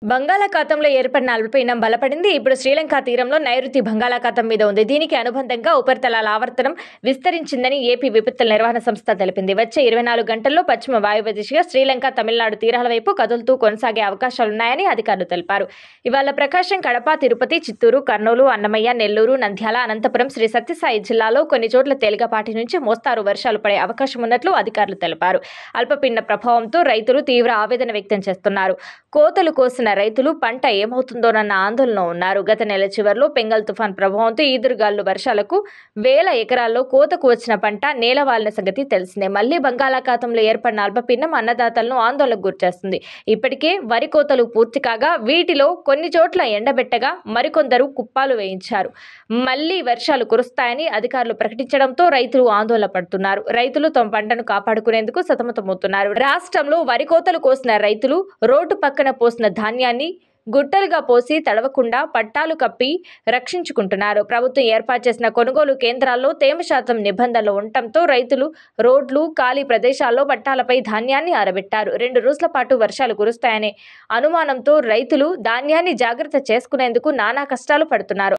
బంగాళాఖాతంలో ఏర్పడిన అల్పపీడనం బలపడింది. ఇప్పుడు శ్రీలంక తీరంలో నైరుతి బంగాళాఖాతం మీద ఉంది. దీనికి అనుబంధంగా ఉపరితలాల ఆవర్తనం విస్తరించిందని ఏపీ విపత్తుల నిర్వహణ సంస్థ తెలిపింది. వచ్చే 24 గంటల్లో పశ్చిమ వాయువ్య దిశగా శ్రీలంక, తమిళనాడు తీరాల వైపు కదులుతూ కొనసాగే అవకాశాలున్నాయని అధికారులు తెలిపారు. ఇవాళ ప్రకాశం, కడప, తిరుపతి, చిత్తూరు, కర్నూలు, అన్నమయ్య, నెల్లూరు, నంద్యాల, అనంతపురం, శ్రీ సత్యసాయి జిల్లాలో కొన్ని చోట్ల తేలికపాటి నుంచి మోస్తారు వర్షాలు పడే అవకాశం ఉన్నట్లు అధికారులు తెలిపారు. అల్పపీడన ప్రభావంతో రైతులు తీవ్ర ఆవేదన వ్యక్తం చేస్తున్నారు. కోతలు కోసిన రైతులు పంట ఏమవుతుందోనన్న ఆందోళనలో ఉన్నారు. గత నెల చివర్లో పెంగల్ తుఫాన్ ప్రభావంతో ఈదురుగాలు వర్షాలకు వేల ఎకరాల్లో కోతకు వచ్చిన పంట నేలవాలిన సంగతి తెలిసిందే. మళ్లీ బంగాళాఖాతంలో ఏర్పడిన అల్పపీడనం అన్నదాతలను ఆందోళనకు గురిచేస్తుంది. ఇప్పటికే వరి కోతలు పూర్తి కాగా వీటిలో కొన్ని చోట్ల ఎండబెట్టగా మరికొందరు కుప్పాలు వేయించారు. మళ్లీ వర్షాలు కురుస్తాయని అధికారులు ప్రకటించడంతో రైతులు ఆందోళన పడుతున్నారు. రైతులు తమ పంటను కాపాడుకునేందుకు సతమతమవుతున్నారు. రాష్ట్రంలో వరి కోతలు కోసిన రైతులు రోడ్డు పక్కన పోసిన ధాన్యాన్ని గుట్టలుగా పోసి తడవకుండా పట్టాలు కప్పి రక్షించుకుంటున్నారు. ప్రభుత్వం ఏర్పాటు చేసిన కొనుగోలు కేంద్రాల్లో తేమ శాతం నిబంధనలు ఉండటంతో రైతులు రోడ్లు, ఖాళీ ప్రదేశాల్లో పట్టాలపై ధాన్యాన్ని ఆరబెట్టారు. 2 రోజుల పాటు వర్షాలు కురుస్తాయనే అనుమానంతో రైతులు ధాన్యాన్ని జాగ్రత్త చేసుకునేందుకు నానా కష్టాలు పడుతున్నారు.